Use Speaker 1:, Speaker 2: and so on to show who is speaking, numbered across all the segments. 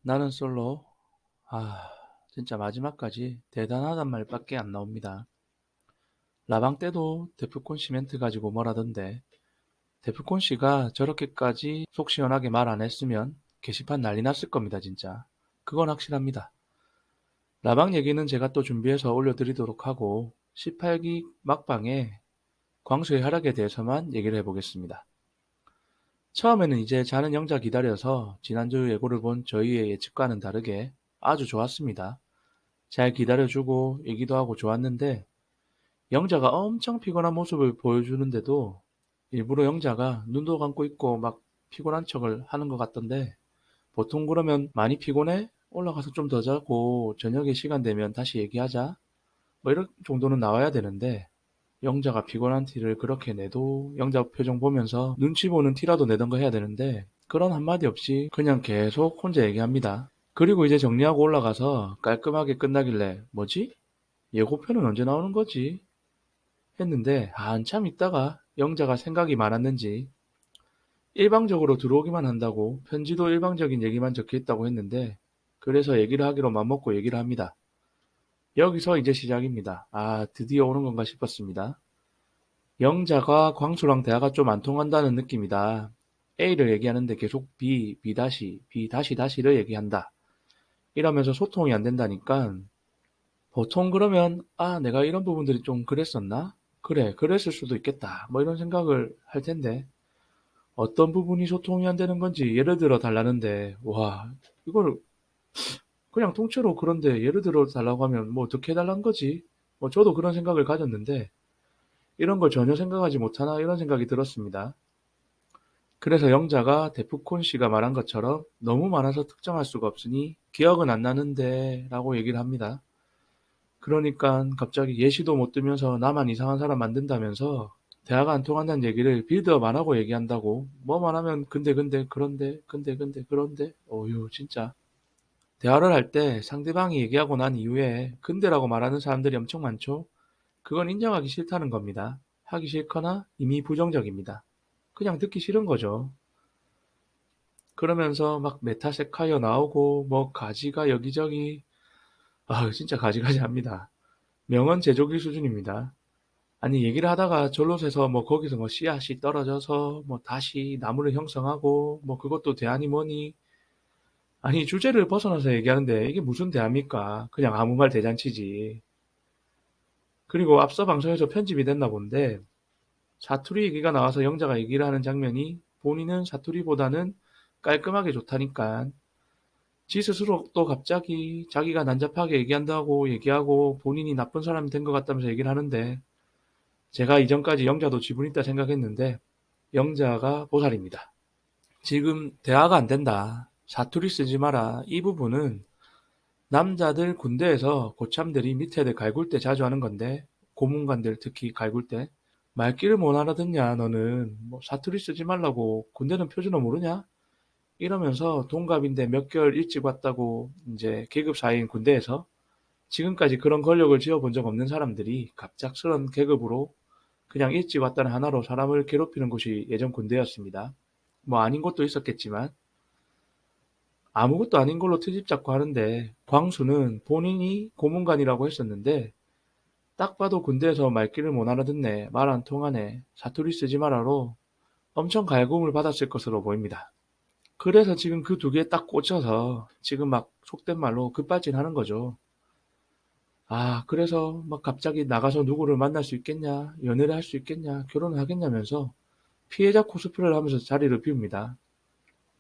Speaker 1: 나는 솔로. 아, 진짜 마지막까지 대단하단 말밖에 안 나옵니다. 라방 때도 데프콘 시멘트 가지고 뭐라던데 데프콘 씨가 저렇게까지 속 시원하게 말 안 했으면 게시판 난리 났을 겁니다, 진짜. 그건 확실합니다. 라방 얘기는 제가 또 준비해서 올려드리도록 하고 18기 막방에 광수의 하락에 대해서만 얘기를 해보겠습니다. 처음에는 이제 자는 영자 기다려서 지난주 예고를 본 저희의 예측과는 다르게 아주 좋았습니다. 잘 기다려주고 얘기도 하고 좋았는데 영자가 엄청 피곤한 모습을 보여주는데도 일부러 영자가 눈도 감고 있고 막 피곤한 척을 하는 것 같던데 보통 그러면 많이 피곤해? 올라가서 좀 더 자고 저녁에 시간 되면 다시 얘기하자. 뭐 이런 정도는 나와야 되는데 영자가 피곤한 티를 그렇게 내도 영자 표정 보면서 눈치 보는 티라도 내던가 해야 되는데 그런 한마디 없이 그냥 계속 혼자 얘기합니다. 그리고 이제 정리하고 올라가서 깔끔하게 끝나길래 뭐지? 예고편은 언제 나오는 거지? 했는데 한참 있다가 영자가 생각이 많았는지 일방적으로 들어오기만 한다고 편지도 일방적인 얘기만 적혀 있다고 했는데 그래서 얘기를 하기로 맘먹고 얘기를 합니다. 여기서 이제 시작입니다. 아, 드디어 오는 건가 싶었습니다. 영자가 광수랑 대화가 좀 안 통한다는 느낌이다. A를 얘기하는데 계속 B, B 다시, B 다시 다시를 얘기한다. 이러면서 소통이 안 된다니까 보통 그러면 아, 내가 이런 부분들이 좀 그랬었나? 그래, 그랬을 수도 있겠다. 뭐 이런 생각을 할 텐데 어떤 부분이 소통이 안 되는 건지 예를 들어 달라는데 와, 이걸 그냥 통째로 그런데 예를 들어 달라고 하면 뭐 어떻게 해달란 거지? 뭐 저도 그런 생각을 가졌는데 이런 걸 전혀 생각하지 못하나 이런 생각이 들었습니다. 그래서 영자가 데프콘 씨가 말한 것처럼 너무 많아서 특정할 수가 없으니 기억은 안 나는데 라고 얘기를 합니다. 그러니까 갑자기 예시도 못 들면서 나만 이상한 사람 만든다면서 대화가 안 통한다는 얘기를 빌드업 안 하고 얘기한다고 뭐만 하면 근데 그런데 그런데 어휴 진짜 대화를 할 때 상대방이 얘기하고 난 이후에 근데라고 말하는 사람들이 엄청 많죠. 그건 인정하기 싫다는 겁니다. 하기 싫거나 이미 부정적입니다. 그냥 듣기 싫은 거죠. 그러면서 막 메타세카이어 나오고 뭐 가지가 여기저기 아 진짜 가지가지합니다. 명언 제조기 수준입니다. 아니 얘기를 하다가 절로새서 뭐 거기서 뭐 씨앗이 떨어져서 뭐 다시 나무를 형성하고 뭐 그것도 대안이 뭐니 아니 주제를 벗어나서 얘기하는데 이게 무슨 대안입니까? 그냥 아무 말 대잔치지. 그리고 앞서 방송에서 편집이 됐나 본데 사투리 얘기가 나와서 영자가 얘기를 하는 장면이 본인은 사투리보다는 깔끔하게 좋다니까 지 스스로 또 갑자기 자기가 난잡하게 얘기한다고 얘기하고 본인이 나쁜 사람이 된 것 같다면서 얘기를 하는데 제가 이전까지 영자도 지분 있다 생각했는데 영자가 보살입니다. 지금 대화가 안 된다. 사투리 쓰지 마라. 이 부분은 남자들 군대에서 고참들이 밑에들 갈굴 때 자주 하는 건데 고문관들 특히 갈굴 때 말귀를 못 알아듣냐 너는 뭐 사투리 쓰지 말라고 군대는 표준어 모르냐? 이러면서 동갑인데 몇 개월 일찍 왔다고 이제 계급 사이인 군대에서 지금까지 그런 권력을 쥐어본 적 없는 사람들이 갑작스런 계급으로 그냥 일찍 왔다는 하나로 사람을 괴롭히는 곳이 예전 군대였습니다. 뭐 아닌 것도 있었겠지만 아무것도 아닌 걸로 트집 잡고 하는데 광수는 본인이 고문관이라고 했었는데 딱 봐도 군대에서 말귀를 못 알아듣네, 말 안 통하네, 사투리 쓰지 마라로 엄청 갈굼을 받았을 것으로 보입니다. 그래서 지금 그 두 개에 딱 꽂혀서 지금 막 속된 말로 급발진하는 거죠. 아, 그래서 막 갑자기 나가서 누구를 만날 수 있겠냐, 연애를 할 수 있겠냐, 결혼을 하겠냐면서 피해자 코스프레를 하면서 자리를 비웁니다.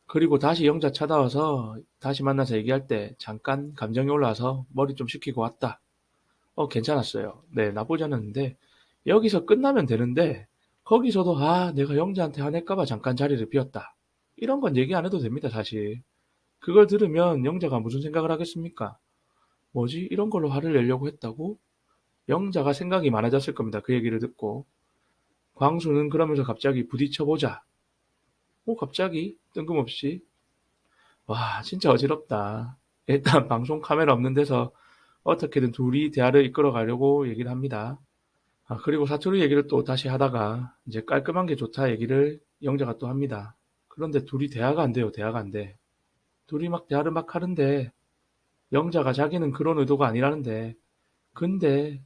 Speaker 1: 그리고 다시 영자 찾아와서 다시 만나서 얘기할 때 잠깐 감정이 올라와서 머리 좀 식히고 왔다. 괜찮았어요. 네, 나쁘지 않았는데 여기서 끝나면 되는데 거기서도 아, 내가 영자한테 화낼까 봐 잠깐 자리를 비웠다. 이런 건 얘기 안 해도 됩니다, 사실. 그걸 들으면 영자가 무슨 생각을 하겠습니까? 뭐지? 이런 걸로 화를 내려고 했다고? 영자가 생각이 많아졌을 겁니다. 그 얘기를 듣고. 광수는 그러면서 갑자기 부딪혀보자. 갑자기 뜬금없이 와, 진짜 어지럽다. 일단 방송 카메라 없는 데서 어떻게든 둘이 대화를 이끌어 가려고 얘기를 합니다. 아, 그리고 사투리 얘기를 또 다시 하다가 이제 깔끔한 게 좋다 얘기를 영자가 또 합니다. 그런데 둘이 대화가 안 돼요. 대화가 안 돼. 둘이 막 대화를 막 하는데 영자가 자기는 그런 의도가 아니라는데 근데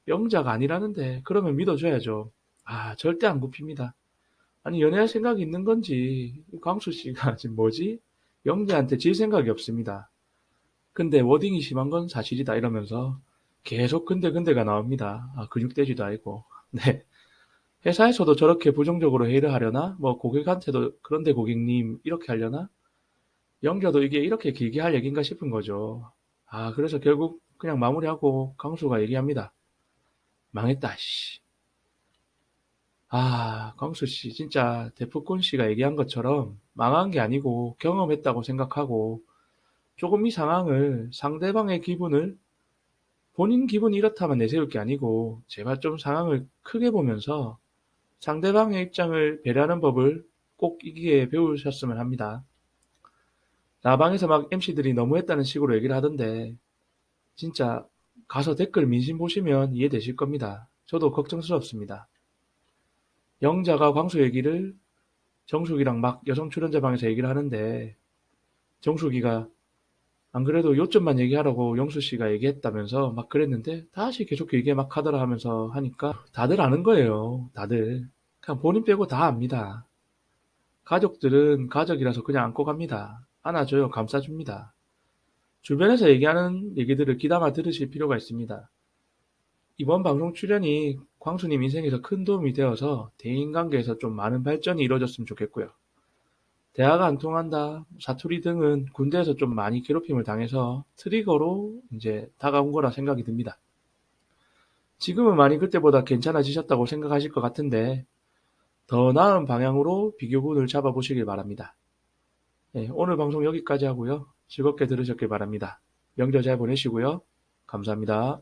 Speaker 1: 영자가 아니라는데 그러면 믿어줘야죠. 아, 절대 안 굽힙니다. 아니, 연애할 생각이 있는 건지 광수 씨가 지금 뭐지? 영자한테 질 생각이 없습니다. 근데 워딩이 심한 건 사실이다 이러면서 계속 근데가 나옵니다. 아, 근육돼지도 아니고. 네. 회사에서도 저렇게 부정적으로 회의를 하려나? 뭐 고객한테도 그런데 고객님 이렇게 하려나? 연결도 이게 이렇게 길게 할 얘기인가 싶은 거죠. 아, 그래서 결국 그냥 마무리하고 강수가 얘기합니다. 망했다, 씨. 아, 강수 씨, 진짜 데프콘 씨가 얘기한 것처럼 망한 게 아니고 경험했다고 생각하고 조금 이 상황을 상대방의 기분을 본인 기분이 이렇다면 내세울 게 아니고 제발 좀 상황을 크게 보면서 상대방의 입장을 배려하는 법을 꼭 이기에 배우셨으면 합니다. 라방에서 막 MC들이 너무했다는 식으로 얘기를 하던데 진짜 가서 댓글 민심 보시면 이해되실 겁니다. 저도 걱정스럽습니다. 영자가 광수 얘기를 정숙이랑 막 여성 출연자 방에서 얘기를 하는데 정숙이가 안 그래도 요점만 얘기하라고 영수 씨가 얘기했다면서 막 그랬는데 다시 계속 길게 막 하더라 하면서 하니까 다들 아는 거예요. 다들. 그냥 본인 빼고 다 압니다. 가족들은 가족이라서 그냥 안고 갑니다. 안아줘요. 감싸줍니다. 주변에서 얘기하는 얘기들을 귀담아 들으실 필요가 있습니다. 이번 방송 출연이 광수님 인생에서 큰 도움이 되어서 대인관계에서 좀 많은 발전이 이루어졌으면 좋겠고요. 대화가 안 통한다, 사투리 등은 군대에서 좀 많이 괴롭힘을 당해서 트리거로 이제 다가온 거라 생각이 듭니다. 지금은 많이 그때보다 괜찮아지셨다고 생각하실 것 같은데 더 나은 방향으로 비교군을 잡아보시길 바랍니다. 네, 오늘 방송 여기까지 하고요. 즐겁게 들으셨길 바랍니다. 명절 잘 보내시고요. 감사합니다.